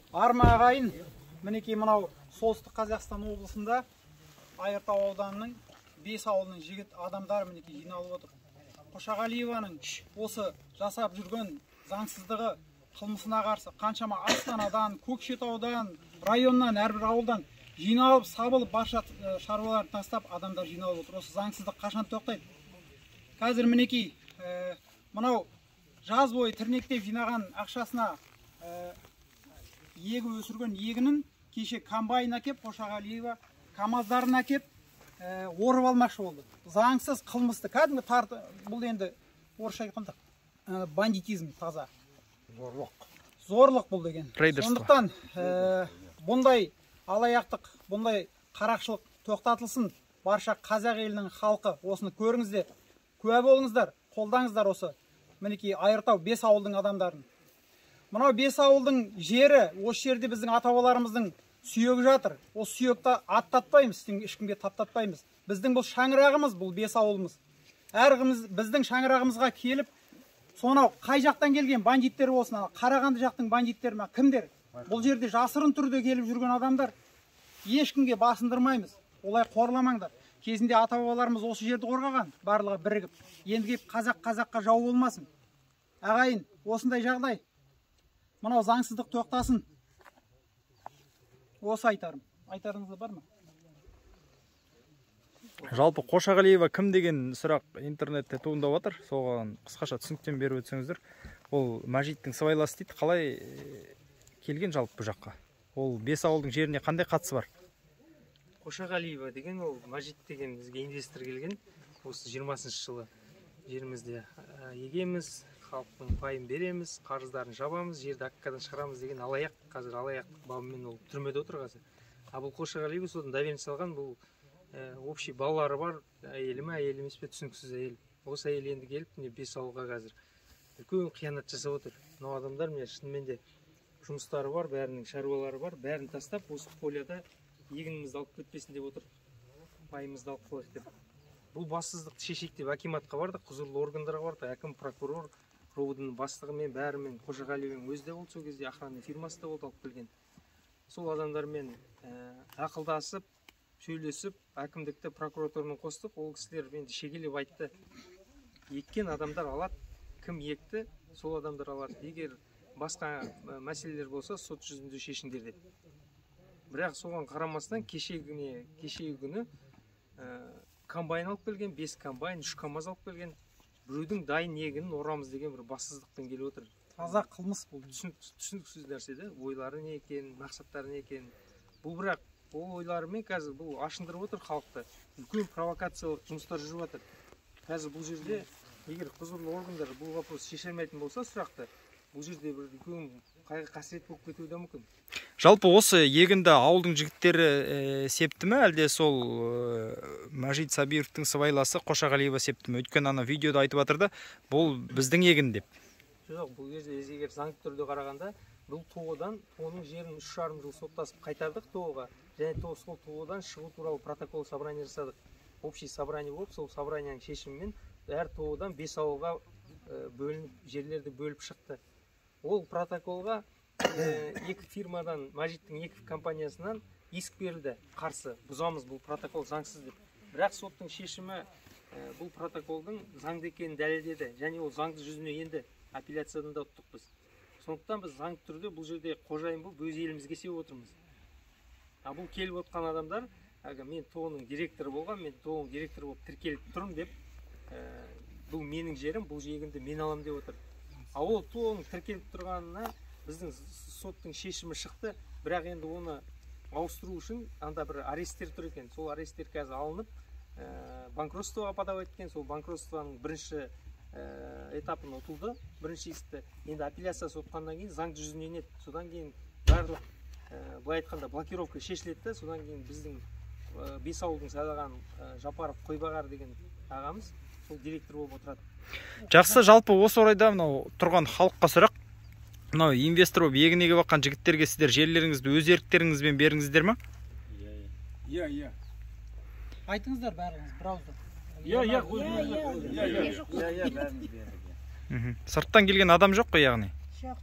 Арма ағайын, мінекей мынау солтүстік Қазақстан облысында Айыртау ауданының 5 ауылының жігіт адамдар мінекей жиналып отыр. Қошағалиеваның осы жасап жүрген заңсыздығы қылмысына қарсы қаншама Астанадан, Көкшетаудан, районнан, әрбір ауылдан жиналып, сабылып, барша шаруаларды тастап адамдар жиналып отыр. Осы заңсыздық қашан тоқтайды? Қазір мінекей мынау жаз бойы тірнектеп жинаған ақшасына егі өсірген егінін кеше комбайн әкеп, Қошағалиева КамАЗдарын әкеп орып алмақшы болды. Заңсыз қылмысты, кәдімгі бұл енді орысша айтқанда бандитизм таза. Зорлық бұл деген. Сондықтан бұндай алаяқтық, бұндай қарақшылық тоқтатылсын. Барша қазақ елінің халқы осыны көріңіздер, куә болыңыздар, қолдаңыздар осы. Мінекей Айыртау 5 ауылдың адамдарын. Мынау 5 ауылдың жері, осы жерде біздің ата-бабаларымыздың сүйегі жатыр. Осы сүйекті аттатпаймыз, ешкімге таптатпаймыз. Біздің бұл шаңырағымыз, бұл 5 ауылымыз. Әріміз біздің шаңырағымызға келіп, сонау қай жақтан келген бандиттер болсын, Қарағанды жақтың бандиттері ме, кімдер? Бұл жерде жасырын түрде келіп жүрген адамдар, ешкімге басындырмаймыз. Олай қорламаңдар. Кезінде ата-бабаларымыз осы жерді қорғаған, барлығы бірігіп. Енді кеп қазаққа жау болмасын. Ағайын, осындай жағдай. Мынау заңсыздық тоқтасын. Осы айтарым. Айтарыңыз бар ма? Жалпы Қошағалиева кім деген сұрақ интернетте туындап отыр. Соған қысқаша түсініктеме беріп өтсеңіздер. Ол Мәжиттің сыбайласы дейді. Қалай келген жалпы бұл жаққа? Ол 5 ауылдың жеріне қандай қатысы бар? Қошағалиева деген ол Мәжит деген бізге инвестор келген. Осы 20-шы жылы жерімізде егеміз, халықтың пайын береміз, қарыздарын жабамыз, жерді аққадан шығарамыз деген алаяқ. Қазір алаяқтық бабымен ол түрмеде отыр қазір. Бұл Қошағалиева содан доверенность алған, бұл общий балалары бар, әйелі ме, әйелі емес пе, түсініксіз әйел. Осы әйел енді келіп, 5 ауылға қазір үлкен қиянат жасап отыр. Мынау адамдар шынымен де жұмыстары бар, бәрінің шаруалары бар, бәрін тастап, осы полияда егінімізді алып кетпесін деп отыр. Пайымызды алып қалайық деп. Бұл бассыздықты шешейік деп акиматқа барды, құзырлы органдарға барды, әкім, прокурор, ровдың бастығымен, бәрімен, Қошағалиеваның өзі де болды, сол кезде охранный фирмасы да болды, алып келген. Сол адамдармен ақылдасып, сөйлесіп, әкімдікті прокуратурамен қостық, ол кісілер енді шегелеп айтты. Еккен адамдар алады, кім екті, сол адамдар алады. Егер басқа мәселелер болса, сот жүзінде шешіңдер деді. Бірақ соған қарамастан кешегі күні комбайн алып келген, 5 комбайн, 3 КамАЗ алып келген. Біреудің дайын егінін орамыз деген бір бассыздықтан келіп отыр. Таза қылмыс бұл. Түсініксіз нәрсе де, ойлары не екен, мақсаттары не екен. Бұл бірақ ол ойларымен қазір бұл ашындырып отыр халықты. Үлкен провокациялық жұмыстар жүріп жатыр. Қазір бұл жерде егер құзырлы органдар бұл вопрос шеше алмайтын болса сұрақты, бұл жерде бір үлкен қайғы қасірет болып кетуі де мүмкін. Жалпы осы егінді ауылдың жігіттері септі ме, әлде сол Мәжит Сабировтың сыбайласы Қошағалиева септі ме? Өйткені ана видеода айтып жатырды, бұл біздің егін деп. Жоқ, бұл жерде егер заңды түрде қарағанда, бұл тоғыдан, оның жерін 3,5 жыл соттасып қайтардық тоғыға, және сол тоғыдан шығу туралы протокол собрание жасадық. Общий собрание болып, сол собранияның шешімімен әр тоғыдан 5 ауылға жерлерді бөліп шықты. Ол протоколға екі фирмадан, Мәжиттің 2 компаниясынан иск берілді, қарсы, бұзамыз, бұл протокол заңсыз деп. Бірақ соттың шешімі бұл протоколдың заңды екенін дәлелдеді, және ол заңды жүзіне енді апелляциядан да ұттық біз. Сондықтан біз заңды түрде бұл жерде қожайын болып өз елімізге сеуіп отырмыз. Бұл келіп отқан адамдар, мен тоғының директоры болған, мен тоғының директоры болып тіркеліп тұрмын деп, бұл менің жерім, бұл егінді мен алам деп отыр. Ол тоғының тіркеліп тұрғанына біздің соттың шешімі шықты, бірақ енді оны ауыстыру үшін анда бір аресттер тұр екен. Сол аресттер қазір алынып, банкротствоға подавать еткен, сол банкротствоның бірінші этапын ұтылды, бірінші істі. Енді апелляция сотқаннан кейін заңды жүзіне енеді. Содан кейін барлық былай айтқанда блокировка шешіледі, содан кейін біздің 5 ауылдың сайлаған Жапаров Қойбағар деген ағамыз сол директор болып отырады. Жақсы, жалпы осы орайда мынау тұрған халыққа сұрақ. Мынау инвестор болып егін егіп жатқан жігіттерге сіздер жерлеріңізді өз еріктеріңізбен беріңіздер ме? Иә. Айтыңыздар бәріңіз, бірауыздан. Сырттан келген адам жоқ қой, яғни? Жоқ.